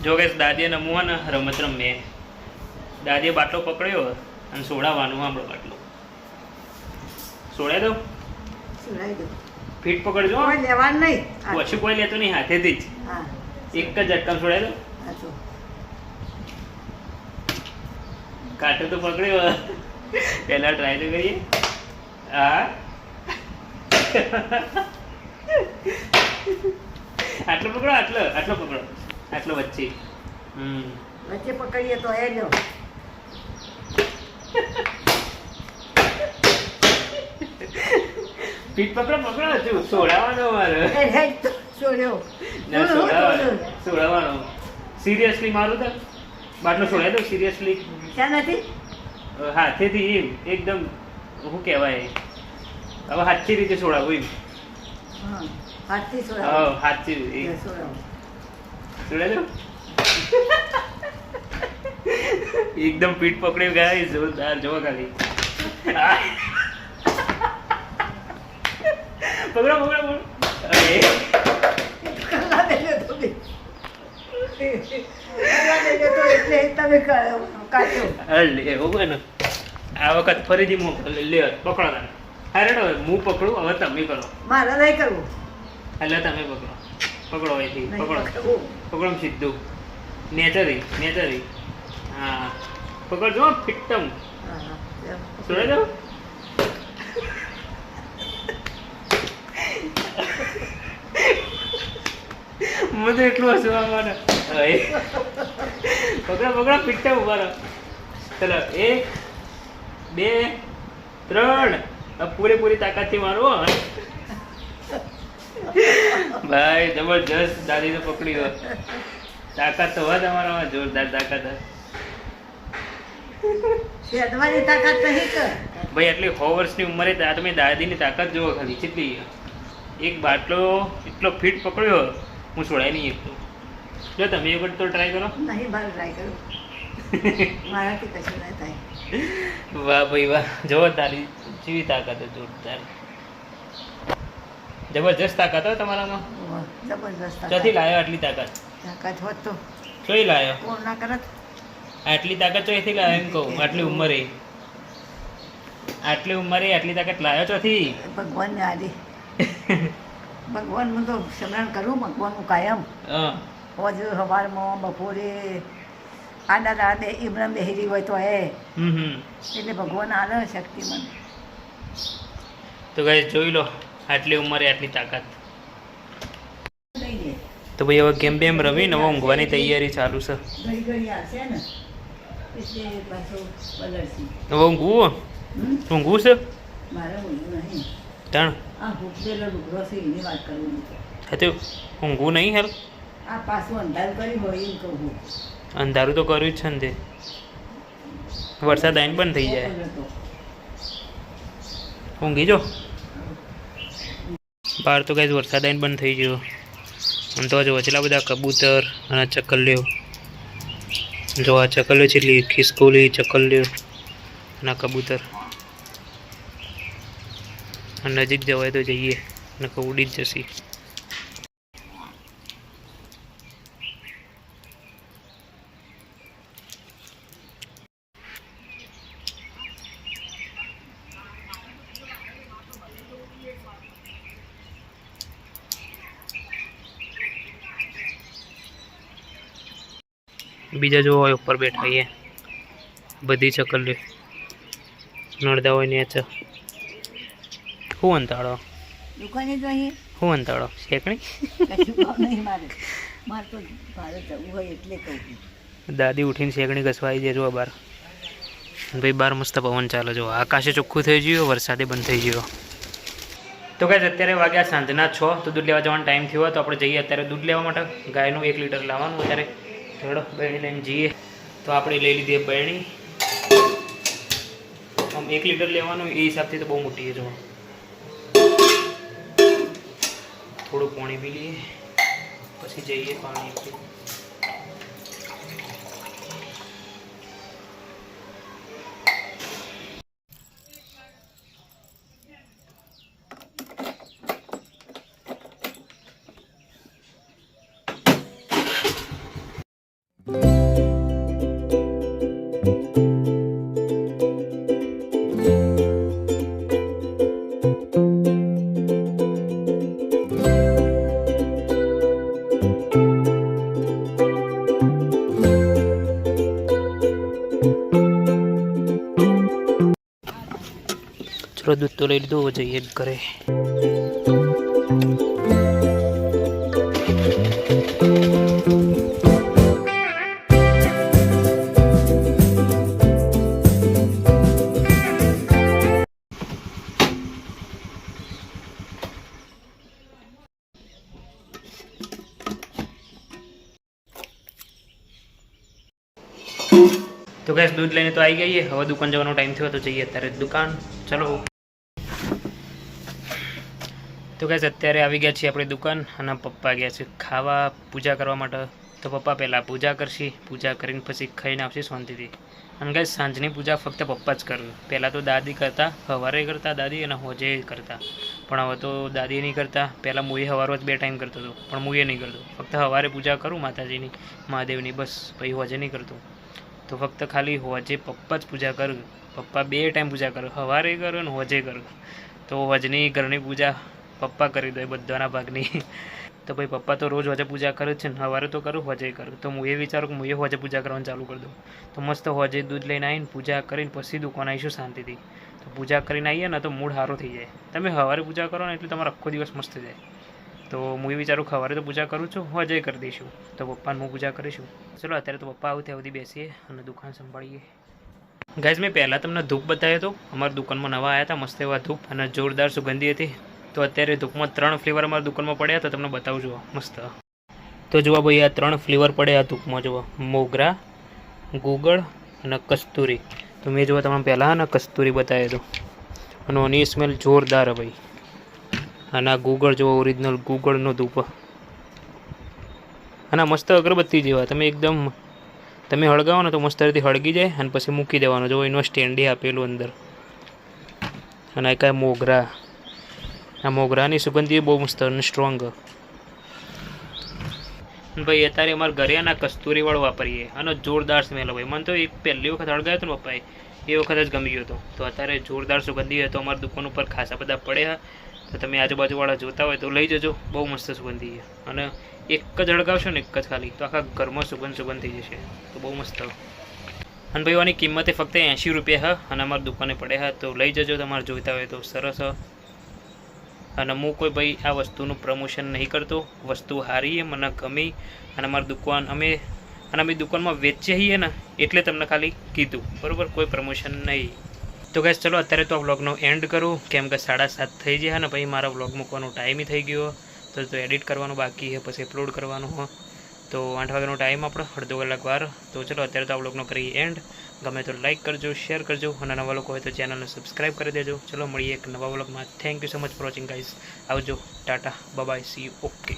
જો કે દાદીએ નમવું ને રમત રમે દાદીએ બાટલો પકડ્યો અને સોડાવવાનું આપણો બાટલો સોડાઈ દો ફીટ પકડજો લેવાનું નહીં પછી કોઈ લેતો નહીં હાથેથી જ એક જ ઝટકામાં સોડાઈ દો કાંટો તો પકડ્યો પહેલા ટ્રાય તો કરીએ હા આટલો પકડો આટલો પકડો આટલો વચ્ચે વચ્ચે પકડીએ તો એ લો પીઠ પકડો હજુ સોડાવાનો મારે સોડાવાનો સિરિયસલી મારું તો બાટલો સોડાઈ દો સિરિયસલી ક્યાં નથી હાથેથી એમ એકદમ શું કહેવાય હવે હાથથી રીતે સોડાવું એમ હાથથી હાથથી સોડાઈ દો એકદમ પીઠ પકડી ગયા જોરદાર જોવો ખાલી પકડો આ વખત ફરીથી લે પકડો તમે અરે હું પકડું હવે તમે કરો મારે નહીં કરવું એટલે તમે પકડો અહીંથી પકડો સીધું નેચરી હા પકડજો ફિટ્ટમ સોડાઈ દો મને તો એટલું હસવું આવવાનું પકડો ફિટ્ટમ ઉભા રહો ચલો 1 2 3 પૂરેપૂરી તાકાતથી મારો ભાઈ જબરજસ્ત દાદી તો પકડી દો તાકાત તો હોય તમારામાં જોરદાર તાકાત ભાઈ એટલી 100 વર્ષની ઉંમરે તમે દાદીની તાકાત જુઓ ખાલી કેટલી એક બાટલો એટલો ફીટ પકડ્યો હું છોડાય નહીં એકતો જો તમે એક વખત તો ટ્રાય કરો નહીં બાર ટ્રાય કરું મારાથી કશું ના થાય વાહ ભાઈ વાહ જવો તારી જેવી તાકાત જોરદાર જબરજસ્ત તાકાત હોય તમારામાં જબરજસ્ત ક્યાંથી લાયો આટલી તાકાત હોત તો ચોઈ લાયો કોણ ના કરત આટલી તાકાત ચોઈથી લાયો એમ કહું આટલી ઉંમરે આટલી તાકાત લાયો ચોથી ભગવાનને આદી ભગવાનનું તો સ્મરણ કરું ભગવાનનું કાયમ હોજ સવારમાં બપોરે આડા રાતે ઇબ્રામ બેહરી હોય તો એટલે ભગવાન આલે શક્તિ મને તો ગાઈસ જોઈ લો આટલી ઉંમરે આટલી તાકાત તો ભાઈ હવે ગેમ બેમ રમી ને ઊંઘવાની તૈયારી ચાલુ છે હવે ઊંઘવું છે ત્રણ ઊંઘવું નહીં હેર અંધારું તો કર્યું જ છે ને તે વરસાદ આવીને બંધ થઈ જાય ઊંઘી જો બહાર તો કઈ વરસાદ આવીને બંધ થઈ ગયો આમ તો હજુ વચલા બધા કબૂતર અને ચકલીઓ જો આ ચકલીઓ છેલ્લી ખિસકોલી ચકલીઓ અને કબૂતર નજીક જવાય તો જઈએ નકર ઉડી જ જશે બીજા જો હોય ઉપર બેઠા છીએ બધી ચકલીઓ નડદા હોય ને હું અંતાળો દુકાને જોઈએ હું અંતાળો શેકણી નહીં મારે તો ભારત જવું હોય એટલે કહું દાદી ઉઠીને શેકણી ઘસવાઈ જાય જો બહાર ભાઈ બહાર મસ્ત પવન ચાલે જો આકાશે ચોખ્ખું થઈ ગયું વરસાદે બંધ થઈ ગયો તો ગાઈસ અત્યારે વાગ્યા સાંજના 6 તો દૂધ લેવા જવાનો ટાઈમ થયો તો આપણે જઈએ અત્યારે દૂધ લેવા માટે ગાયનું 1 લીટર લાવવાનું અત્યારે હેડો બહેણી લઈને જઈએ તો આપણે લઈ લીધી બહેણી આમ 1 લીટર લેવાનું એ હિસાબથી તો બહુ મોટી છે જો થોડું પાણી પી લઈએ પછી જઈએ પાણી ચલો દૂધ તો લઈ લીધું, જઈએ ઘરે. તો ગેસ દૂધ લઈને તો આવી ગઈએ. હવે દુકાન જવાનો ટાઈમ થયો તો જઈએ અત્યારે દુકાન. ચલો. તો ગેસ અત્યારે આવી ગયા છીએ આપણે દુકાન અને પપ્પા ગયા છે ખાવા પૂજા કરવા માટે. તો પપ્પા પહેલાં પૂજા કરશે, પૂજા કરીને પછી ખાઈને આવશે શાંતિથી. અને ગેસ સાંજની પૂજા ફક્ત પપ્પા જ કરવું. પહેલાં તો દાદી કરતા, સવારે કરતા દાદી અને હોજે કરતા. પણ હવે તો દાદી નહીં કરતા. પહેલાં મુએ સવારો જ 2 ટાઈમ કરતો હતો, પણ મુએ નહીં કરતો. ફક્ત સવારે પૂજા કરું માતાજીની, મહાદેવની, બસ. પછી હોજે નહીં કરતો. તો ફક્ત ખાલી હોજે પપ્પા જ પૂજા કરું. પપ્પા 2 ટાઈમ પૂજા કરું, સવારે કરું અને હોજે કરું. તો હોજની ઘરની પૂજા પપ્પા કરી દે બધાના ભાગની. તો ભાઈ પપ્પા તો રોજ હોજે પૂજા કરે છે ને, સવારે તો કરું, હોજે કરું. તો હું એ વિચારું કે હું એ હોજે પૂજા કરવાનું ચાલુ કરી દઉં. તો મસ્ત હોજે દૂધ લઈને આવીને પૂજા કરીને પછી દુકાન આવીશું શાંતિથી. તો પૂજા કરીને આવીએ ને તો મૂડ સારો થઈ જાય. તમે સવારે પૂજા કરો ને એટલે તમારો આખો દિવસ મસ્ત જાય. તો હું એ વિચારું સવારે તો પૂજા કરું છું, હોજે કરી દઈશું. તો પપ્પાને હું પૂજા કરીશું. ચલો અત્યારે તો પપ્પા આવું ત્યાં સુધી બેસીએ અને દુકાન સંભાળીએ. ગાઈઝ મેં પહેલાં તમને ધૂપ બતાવ્યો હતો. અમારી દુકાનમાં નવા આવ્યા હતા મસ્ત એવા ધૂપ અને જોરદાર સુગંધી હતી. તો અત્યારે ધૂપમાં 3 ફ્લેવર અમારી દુકાનમાં પડ્યા તો તમને બતાવું જુઓ મસ્ત. તો જુઓ ભાઈ આ 3 ફ્લેવર પડ્યા ધૂપમાં. જુઓ મોગરા, ગુગળ અને કસ્તુરી. તો મેં જુઓ તમને પહેલાં ને કસ્તુરી બતાવ્યો હતો અને આની સ્મેલ જોરદાર ભાઈ. અને આ ગુગળ જુઓ, ઓરિજિનલ ગુગળનો ધૂપ. અને મસ્ત અગરબત્તી જેવા. તમે એકદમ તમે હળગાવો ને તો મસ્ત રીતે હળગી જાય અને પછી મૂકી દેવાનો. જો એનું સ્ટેન્ડી આપેલું અંદર. અને આ કાંઈ મોગરા. આ મોગરાની સુગંધી બહુ મસ્ત અને સ્ટ્રોંગ. ભાઈ અત્યારે અમારા ઘરે આના કસ્તુરીવાળો વાપરીએ અને જોરદાર સ્મેલ ભાઈ. મને તો એક પહેલી વખત હળગાયો હતો ને પપ્પાએ, એ વખત જ ગમી ગયો હતો. તો અત્યારે જોરદાર સુગંધી હતો. અમારી દુકાન ઉપર ખાસા બધા પડ્યા. તો તમે આજુબાજુવાળા જોતા હોય તો લઈ જજો. બહુ મસ્ત સુગંધી છે. અને એક જ હળગાવશો ને, એક જ ખાલી, તો આખા ઘરમાં સુગંધ થઈ જશે. તો બહુ મસ્ત. અને ભાઈ આની કિંમતે ફક્ત 80 રૂપિયા હા. અને અમારી દુકાને પડ્યા હા. તો લઈ જજો તમારે જોઈતા હોય તો. સરસ. અને હું કોઈ ભાઈ આ વસ્તુનું પ્રમોશન નહીં કરતો. વસ્તુ સારી મને ગમી અને અમારી દુકાન અમે દુકાનમાં વેચીએ છીએ ને એટલે તમને ખાલી કીધું, બરાબર? કોઈ પ્રમોશન નહીં. તો ગેસ ચલો અત્યારે તો આ વ્લોગનો એન્ડ કરું, કેમ કે 7:30 થઈ ગયા ને પછી મારા વ્લોગ મૂકવાનો ટાઈમ થઈ ગયો. તો એડિટ કરવાનું બાકી છે, પછી અપલોડ કરવાનું હોય. તો 8 વાગ્યાનો ટાઈમ આપણે, અડધો કલાક વાર. તો ચલો અત્યારે તો આ વ્લોગનો કરી એન્ડ. ગમે તો લાઇક કરજો, શેર કરજો અને નવા લોકો હોય તો ચેનલને સબસ્ક્રાઈબ કરી દેજો. ચલો મળીએ એક નવા વ્લોગમાં. Thank you so much for watching guys. આવજો, tata, bye bye, see you. Okay.